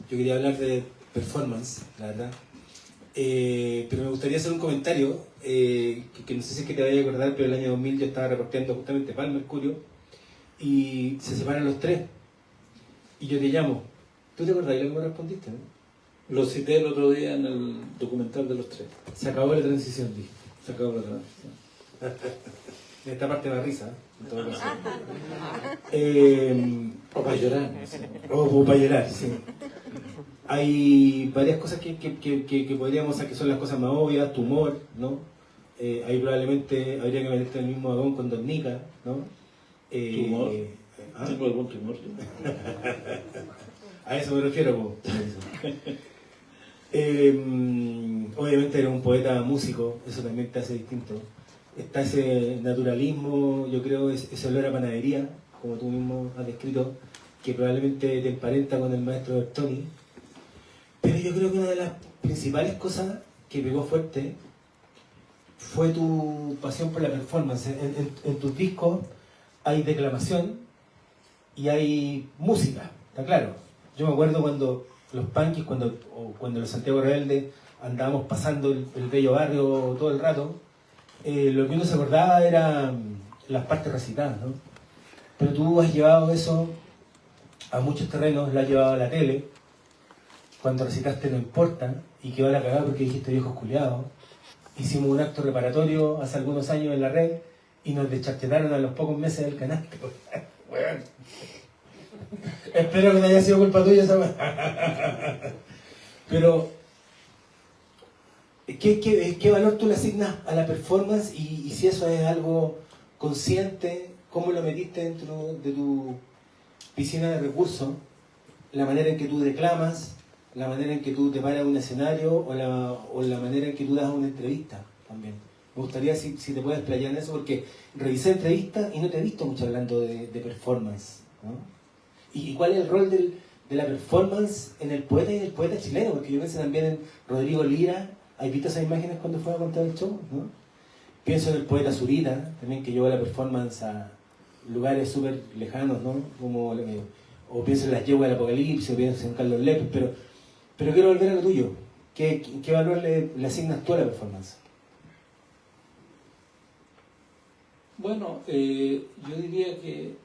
Speaker 6: Yo quería hablar de performance, la verdad. Pero me gustaría hacer un comentario, que no sé si es que te vaya a acordar, pero el año 2000 yo estaba reporteando justamente para el Mercurio, y se separan los tres. Y yo te llamo. ¿Tú te acordás de lo que me respondiste, no?
Speaker 4: Lo cité el otro día en el documental de los tres.
Speaker 6: Se acabó la transición, dije.
Speaker 4: Se acabó la transición.
Speaker 6: Esta parte me da risa, ¿eh? En todo caso.
Speaker 4: O para llorar. No sé.
Speaker 6: O para llorar, sí. Hay varias cosas que podríamos hacer que son las cosas más obvias, tu humor, ¿no? Ahí probablemente habría que meterte en el mismo vagón con Don Nica, ¿no?
Speaker 4: ¿Tumor?
Speaker 6: ¿Ah?
Speaker 4: ¿Tengo algún tumor?
Speaker 6: A eso me refiero, po. Obviamente eres un poeta músico, eso también te hace distinto. Está ese naturalismo, yo creo, ese olor a panadería, como tú mismo has descrito, que probablemente te emparenta con el maestro Bertoni. Pero yo creo que una de las principales cosas que pegó fuerte fue tu pasión por la performance. En tus discos hay declamación y hay música, está claro. Yo me acuerdo cuando los punkis, cuando los Santiago Rebelde andábamos pasando el bello barrio todo el rato, lo que uno se acordaba eran las partes recitadas, ¿no? Pero tú has llevado eso a muchos terrenos, lo has llevado a la tele. Cuando recitaste No Importa, y quedó la cagada porque dijiste viejos culiados. Hicimos un acto reparatorio hace algunos años en la red y nos descharchetaron a los pocos meses del canal. Bueno. Espero que no haya sido culpa tuya esa vez. Pero, ¿qué valor tú le asignas a la performance? Y si eso es algo consciente, ¿cómo lo metiste dentro de tu piscina de recursos? La manera en que tú declamas, la manera en que tú te paras en un escenario o la manera en que tú das una entrevista también. Me gustaría si te puedes explayar en eso, porque revisé entrevistas y no te he visto mucho hablando de performance, ¿no? ¿Y cuál es el rol de la performance en el poeta y el poeta chileno? Porque yo pienso también en Rodrigo Lira. ¿Has visto esas imágenes cuando fue a contar el show? ¿No? Pienso en el poeta Zurita, también, que lleva la performance a lugares súper lejanos, ¿no? O pienso en las yeguas del Apocalipsis, o pienso en Carlos Lépez, pero quiero volver a lo tuyo. ¿Qué valor le asignas tú a la performance?
Speaker 4: Bueno, yo diría que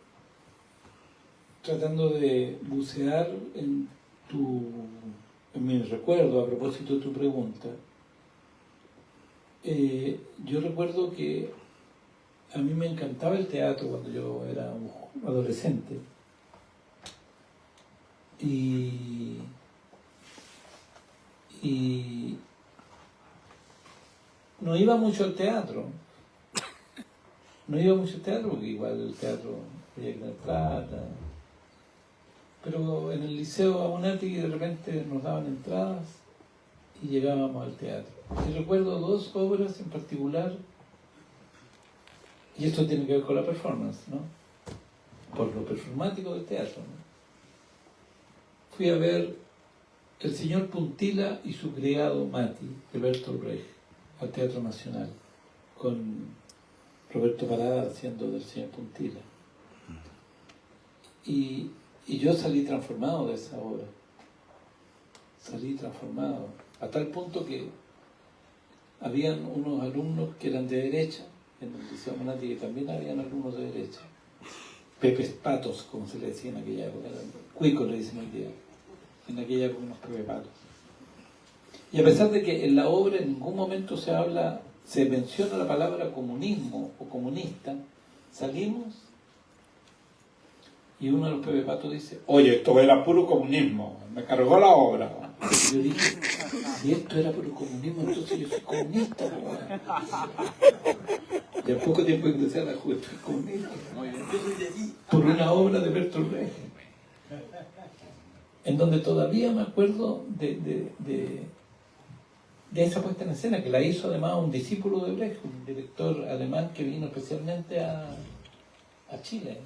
Speaker 4: tratando de bucear en mi recuerdo a propósito de tu pregunta, yo recuerdo que a mí me encantaba el teatro cuando yo era un adolescente y no iba mucho al teatro. No iba mucho al teatro porque igual el teatro tenía que tener plata. Pero en el Liceo Abonati de repente nos daban entradas y llegábamos al teatro. Y recuerdo dos obras en particular, y esto tiene que ver con la performance, ¿no? Por lo performático del teatro, ¿no? Fui a ver El señor Puntila y su criado Mati, de Bertolt Brecht, al Teatro Nacional, con Roberto Parada haciendo del señor Puntila. Y yo salí transformado de esa obra. Salí transformado. A tal punto que habían unos alumnos que eran de derecha, en el Liceo Abonati, que también habían alumnos de derecha. Pepes Patos, como se le decía en aquella época. Cuicos le dicen hoy día. En aquella época unos Pepe Patos. Y a pesar de que en la obra en ningún momento se menciona la palabra comunismo o comunista, salimos y uno de los Pepe Patos dice: oye, esto era puro comunismo, me cargó la obra. Y yo dije: si esto era puro comunismo, entonces yo soy comunista. Y al poco tiempo ingresé a la juventud comunista. Por una obra de Bertolt Brecht, en donde todavía me acuerdo de esa puesta en escena, que la hizo además un discípulo de Brecht, un director alemán que vino especialmente a Chile.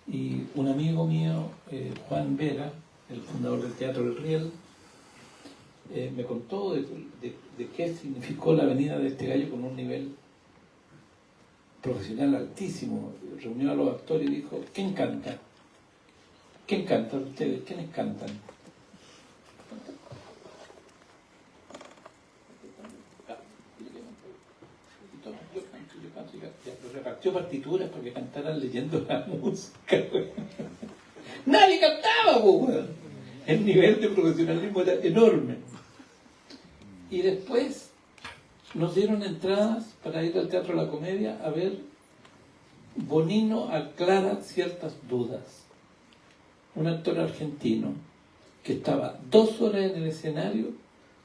Speaker 4: Y un amigo mío, Juan Vera, el fundador del Teatro del Riel, me contó de qué significó la venida de este gallo con un nivel profesional altísimo. Reunió a los actores y dijo: ¿quién canta? ¿Quién canta ustedes? ¿Quiénes cantan? Yo canto. Lo repartió partituras para que cantaran leyendo la música. Nadie cantaba, weón. El nivel de profesionalismo era enorme. Y después nos dieron entradas para ir al Teatro de la Comedia a ver Bonino aclara ciertas dudas. Un actor argentino que estaba 2 horas en el escenario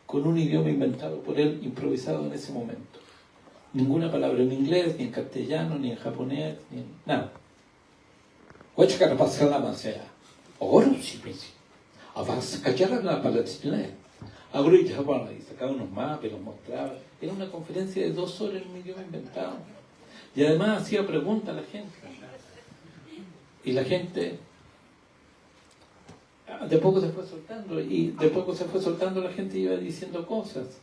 Speaker 4: con un idioma inventado por él, improvisado en ese momento. Ninguna palabra en inglés, ni en castellano, ni en japonés, ni en nada. Y sacaba unos mapas y los mostraba. Era una conferencia de 2 horas en un idioma inventado. Y además hacía preguntas a la gente. Y la gente de poco se fue soltando. Y de poco se fue soltando, la gente iba diciendo cosas.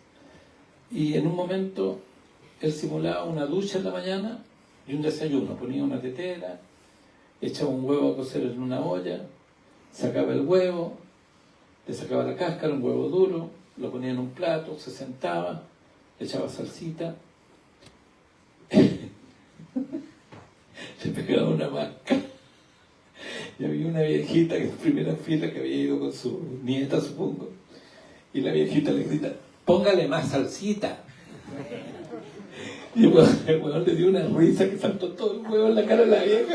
Speaker 4: Y en un momento él simulaba una ducha en la mañana y un desayuno. Ponía una tetera, echaba un huevo a cocer en una olla, sacaba el huevo, le sacaba la cáscara, un huevo duro, lo ponía en un plato, se sentaba, le echaba salsita, le pegaba una máscara. Y había una viejita que en primera fila que había ido con su nieta, supongo, y la viejita le grita: póngale más salsita. Y el huevón le dio una risa que saltó todo el huevo en la cara de la vieja.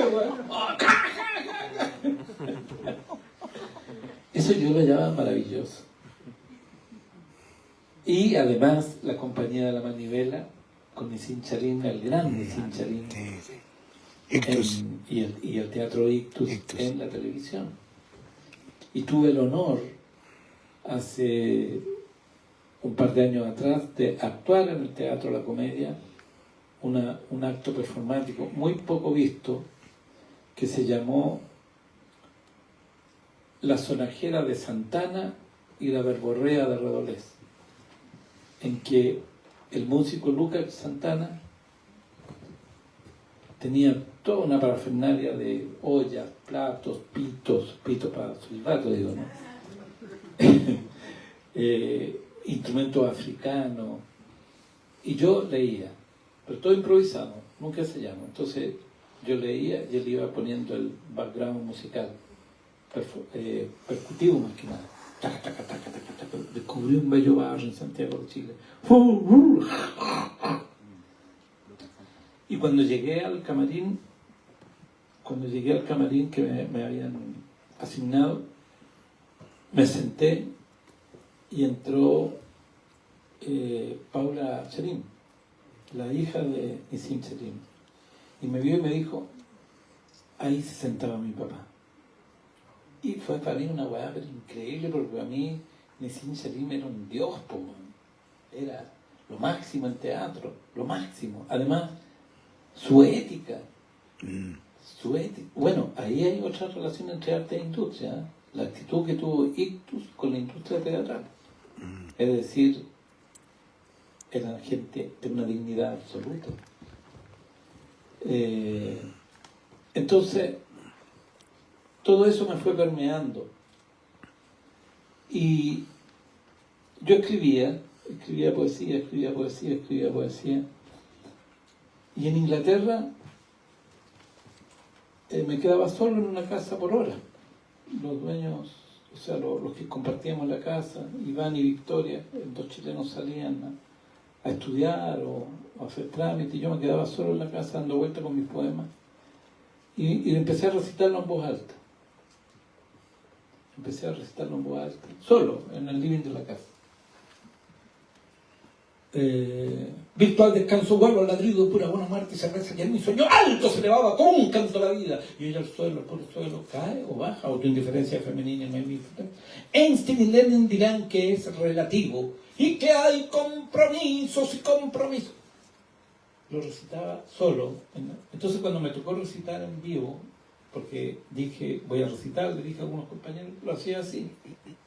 Speaker 4: Eso yo lo llamaba maravilloso. Y además la compañía de la manivela con Nissim Charim, el gran Nissim Charim, y el Teatro Ictus en la televisión. Y tuve el honor hace un par de años atrás de actuar en el Teatro de la Comedia un acto performático muy poco visto que se llamó La Sonajera de Santana y la Verborrea de Redolés, en que el músico Lucas Santana tenía toda una parafernalia de ollas, platos, pitos para su rato, digo, ¿no? Instrumentos africanos, y yo leía, pero todo improvisado, nunca se llama. Entonces yo leía y él iba poniendo el background musical, percutivo más que nada. Taca, taca, taca, taca, taca. Descubrí un bello barrio en Santiago de Chile. Y cuando llegué al camarín que me habían asignado, me senté y entró Paula Charim, la hija de Nissim Charim, y me vio y me dijo: ahí se sentaba mi papá. Y fue para mí una weá pero increíble, porque para mí Nissim Charim era un dios, era lo máximo en teatro, lo máximo. Además, su ética. Bueno, ahí hay otra relación entre arte e industria, ¿eh? La actitud que tuvo Ictus con la industria teatral. Es decir, eran gente de una dignidad absoluta. Entonces, todo eso me fue permeando. Y yo escribía poesía. Y en Inglaterra me quedaba solo en una casa por hora. Los dueños, o sea, los que compartíamos la casa, Iván y Victoria, 2 chilenos salían a estudiar o a hacer trámites, y yo me quedaba solo en la casa dando vueltas con mis poemas. Y empecé a recitarlo en voz alta. Solo, en el living de la casa. Virtual descanso, vuelo, ladrido, pura buena muerte y cerveza, y en mi sueño alto se elevaba con un canto la vida, y ella al suelo, por el suelo, cae o baja, o tu indiferencia femenina me invita. Einstein y Lenin dirán que es relativo y que hay compromisos y compromisos. Lo recitaba solo. Entonces cuando me tocó recitar en vivo, porque dije, voy a recitar, le dije a algunos compañeros, lo hacía así,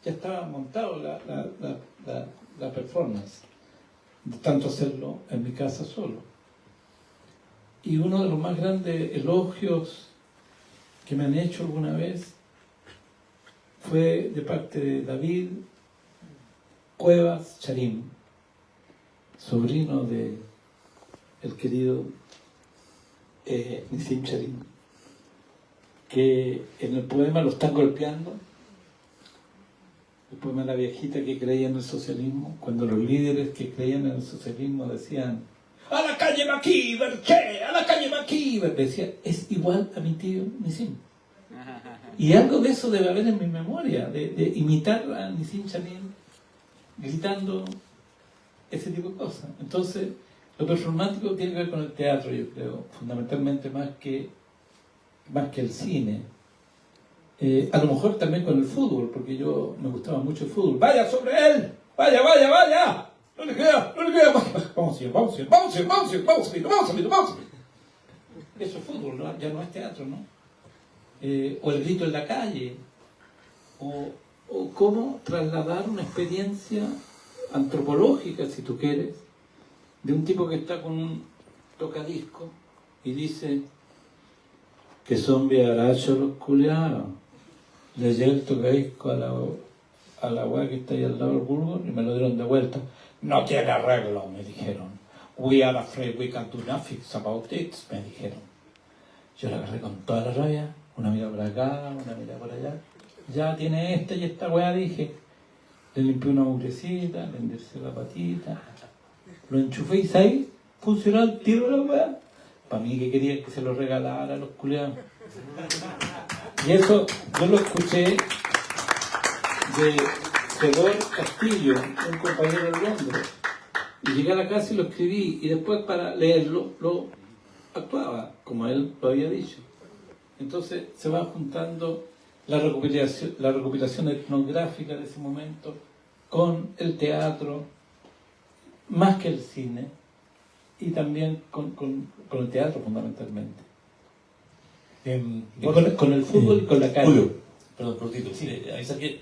Speaker 4: ya estaba montado la performance, de tanto hacerlo en mi casa solo. Y uno de los más grandes elogios que me han hecho alguna vez fue de parte de David Cuevas Charim, sobrino de el querido Nissim Charim, que en el poema Lo están golpeando el poema de la viejita que creía en el socialismo, cuando los líderes que creían en el socialismo decían ¡a la calle MacIver, che! ¡A la calle MacIver! Decía, es igual a mi tío Nissim. Y algo de eso debe haber en mi memoria, de imitar a Nissim Chamín gritando ese tipo de cosas. Entonces, lo performático tiene que ver con el teatro, yo creo, fundamentalmente más que el cine. A lo mejor también con el fútbol, porque yo me gustaba mucho el fútbol. ¡Vaya sobre él! ¡Vaya, vaya, vaya! ¡No le queda! ¡No le queda! ¡Vamos, señor! ¡Vamos, señor! ¡Vamos, señor! ¡Vamos, señor! ¡Vamos, señor! ¡Vamos, señor! ¡Vamos! Eso es fútbol, ¿no? Ya no es teatro, ¿no? O el grito en la calle. O cómo trasladar una experiencia antropológica, si tú quieres, de un tipo que está con un tocadisco y dice que son viarachos los culiados. Le llegué el tocadisco a la weá que está ahí al lado del Burgos y me lo dieron de vuelta. No tiene arreglo, me dijeron. We are afraid we can do nothing about it, me dijeron. Yo la agarré con toda la rabia, una mirada por acá, una mirada por allá. Ya tiene esta y esta weá, dije. Le limpié una mugrecita, le endercé la patita, lo enchufé y ahí funcionó el tiro la weá. Para mí que quería que se lo regalara a los culiados. Y eso yo lo escuché de Fedor Castillo, un compañero de Londres. Y llegué a la casa y lo escribí, y después para leerlo lo actuaba, como él lo había dicho. Entonces se va juntando la recopilación etnográfica de ese momento con el teatro, más que el cine, y también con el teatro fundamentalmente. Y con el fútbol y con la calle.
Speaker 1: Julio, perdón, por título. Sí, avisar que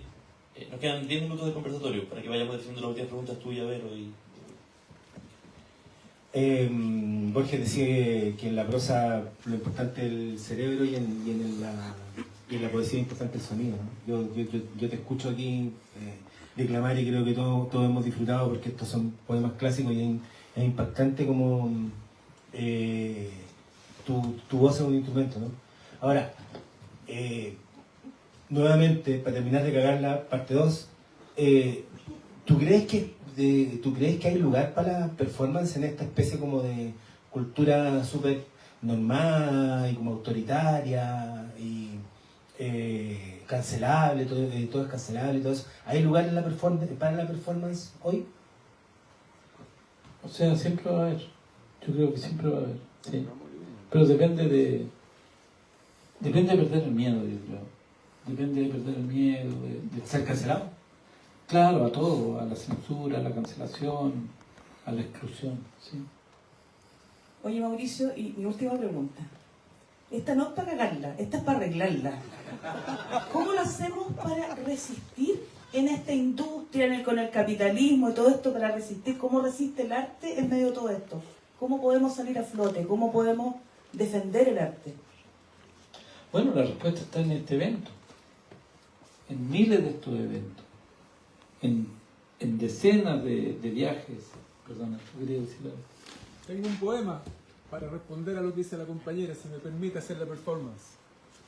Speaker 1: nos quedan 10 minutos de conversatorio para que vayamos haciendo las últimas preguntas tuyas, Vero.
Speaker 6: Borges decía que en la prosa lo importante es el cerebro y en la poesía es importante el sonido, ¿no? Yo te escucho aquí declamar y creo que todos hemos disfrutado porque estos son poemas clásicos y es impactante como tu voz es un instrumento, ¿no? Ahora, nuevamente, para terminar de cagarla, parte 2, ¿tú crees que hay lugar para la performance en esta especie como de cultura súper normal y como autoritaria y cancelable, todo es cancelable y todo eso? ¿Hay lugar en para la performance hoy?
Speaker 4: O sea, siempre va a haber. Yo creo que siempre va a haber, sí. Pero depende de perder el miedo, yo creo. Depende de perder el miedo, de
Speaker 6: ¿Ser cancelado?
Speaker 4: Claro, a todo, a la censura, a la cancelación, a la exclusión, sí.
Speaker 5: Oye, Mauricio, y mi última pregunta. Esta no es para cagarla, esta es para arreglarla. ¿Cómo lo hacemos para resistir en esta industria, con el capitalismo y todo esto, para resistir? ¿Cómo resiste el arte en medio de todo esto? ¿Cómo podemos salir a flote? ¿Cómo podemos defender el arte?
Speaker 4: Bueno, la respuesta está en este evento, en miles de estos eventos, en decenas de viajes. Perdona, ¿tú querías decir algo?
Speaker 7: Tengo un poema para responder a lo que dice la compañera, si me permite hacer la performance.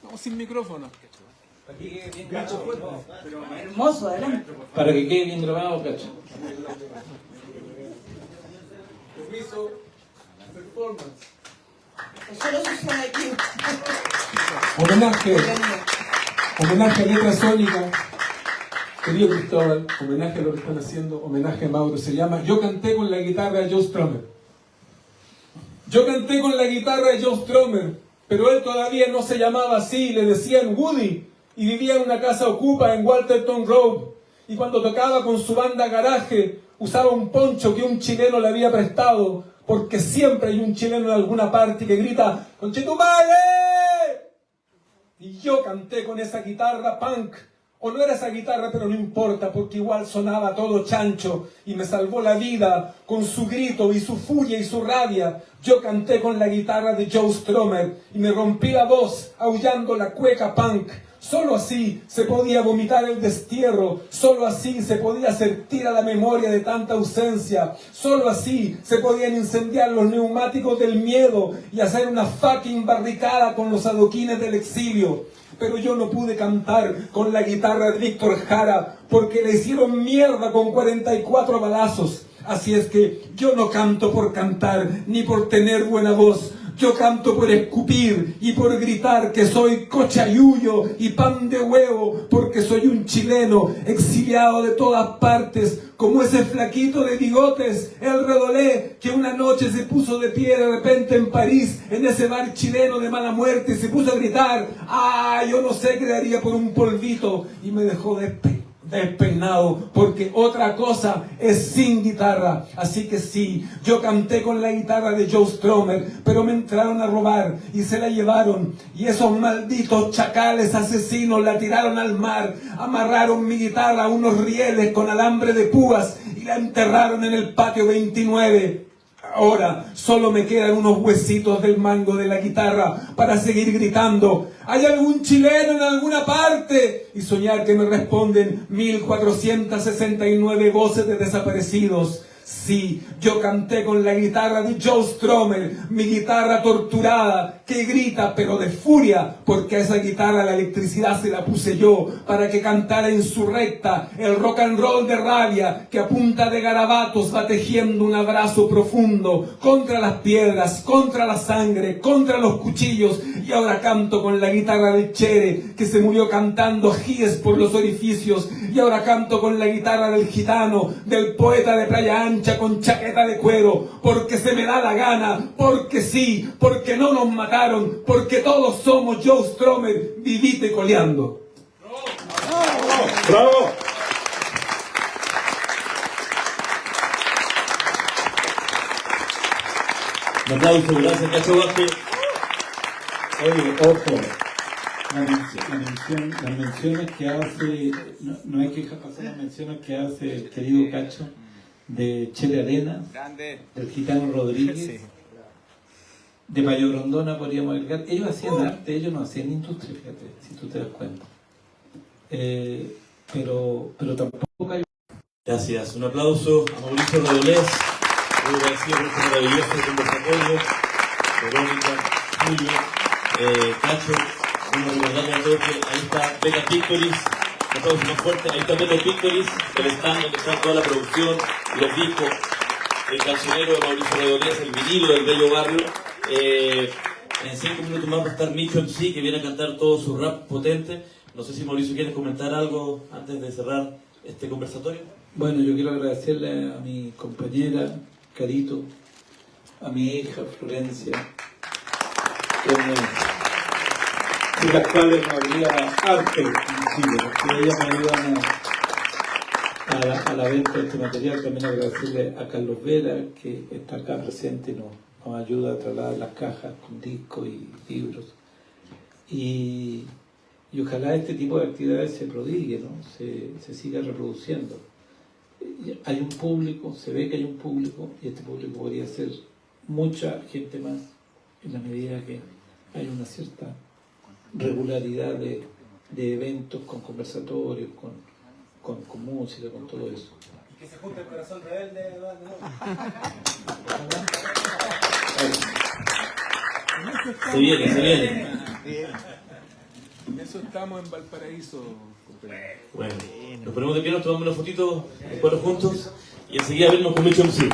Speaker 7: No, sin micrófono.
Speaker 5: Hermoso, adelante.
Speaker 4: Para que quede bien grabado, cacho.
Speaker 7: Permiso, performance.
Speaker 5: Solo sucede aquí.
Speaker 7: Homenaje a Letra Sónica. Querido Cristóbal, homenaje a lo que están haciendo, homenaje a Mauro. Se llama Yo canté con la guitarra de Joe Strummer. Yo canté con la guitarra de Joe Strummer, pero él todavía no se llamaba así, le decían Woody, y vivía en una casa ocupa en Walterton Road. Y cuando tocaba con su banda Garaje, usaba un poncho que un chileno le había prestado, porque siempre hay un chileno en alguna parte que grita ¡Conchetumare! Y yo canté con esa guitarra punk. O no era esa guitarra, pero no importa, porque igual sonaba todo chancho y me salvó la vida con su grito y su furia y su rabia. Yo canté con la guitarra de Joe Strummer y me rompí la voz aullando la cueca punk. Solo así se podía vomitar el destierro, solo así se podía sentir a la memoria de tanta ausencia, solo así se podían incendiar los neumáticos del miedo y hacer una fucking barricada con los adoquines del exilio. Pero yo no pude cantar con la guitarra de Víctor Jara porque le hicieron mierda con 44 balazos. Así es que yo no canto por cantar ni por tener buena voz. Yo canto por escupir y por gritar que soy cochayuyo y pan de huevo, porque soy un chileno exiliado de todas partes, como ese flaquito de bigotes, el Redolé, que una noche se puso de pie de repente en París, en ese bar chileno de mala muerte, y se puso a gritar: ¡ah, yo no sé qué daría por un polvito! Y me dejó despeinado, porque otra cosa es sin guitarra. Así que sí, yo canté con la guitarra de Joe Strummer, pero me entraron a robar y se la llevaron, y esos malditos chacales asesinos la tiraron al mar, amarraron mi guitarra a unos rieles con alambre de púas y la enterraron en el patio 29. Ahora solo me quedan unos huesitos del mango de la guitarra para seguir gritando: ¿hay algún chileno en alguna parte? Y soñar que me responden 1469 voces de desaparecidos. Sí, yo canté con la guitarra de Joe Strummer, mi guitarra torturada, que grita pero de furia, porque a esa guitarra la electricidad se la puse yo, para que cantara insurrecta el rock and roll de rabia, que a punta de garabatos va tejiendo un abrazo profundo, contra las piedras, contra la sangre, contra los cuchillos. Y ahora canto con la guitarra de Chere, que se murió cantando ajíes por los orificios. Y ahora canto con la guitarra del gitano, del poeta de Playa Ancha con chaqueta de cuero, porque se me da la gana, porque sí, porque no nos mataron, porque todos somos Joe Strummer, vivite coleando.
Speaker 1: ¡Bravo! Un aplauso, gracias, Cacho Vázquez.
Speaker 4: Oye, ojo, las menciones que hace, no hay que dejar pasar las menciones que hace el querido Cacho de Chele Arenas, del Gitano Rodríguez, de Mayo Grondona, podríamos agregar. Ellos hacían arte, ellos no hacían industria, fíjate, si tú te das cuenta. Pero tampoco hay...
Speaker 1: Gracias, un aplauso a Mauricio Redolés, muy agradecido por este maravilloso conversatorio. Verónica, Julio, Cacho, bueno, recordarle a todos que ahí está Beta Pictories, un aplauso más fuerte, ahí está Beta Pictories, el stand donde está toda la producción, los discos, el cancionero de Mauricio Redolés, el vinilo del Bello Barrio. En 5 minutos más va a estar Micho MC, que viene a cantar todo su rap potente. No sé si Mauricio quieres comentar algo antes de cerrar este conversatorio.
Speaker 4: Bueno, yo quiero agradecerle a mi compañera Carito, a mi hija Florencia, sin las cuales no habría arte en Chile, porque ellas me ayudan a la venta de este material. También agradecerle a Carlos Vera, que está acá presente y nos ayuda a trasladar las cajas con discos y libros. Y ojalá este tipo de actividades se prodigue, ¿no? se siga reproduciendo. Hay un público, se ve que hay un público, y este público podría ser mucha gente más en la medida que hay una cierta regularidad de eventos con conversatorios, con música, con todo eso.
Speaker 6: Y que se junte el corazón rebelde de nuevo.
Speaker 1: Se viene.
Speaker 7: En eso estamos en Valparaíso.
Speaker 1: Bueno, nos ponemos de pie, nos tomamos una fotito, los cuatro juntos, y enseguida vernos con Micho MC.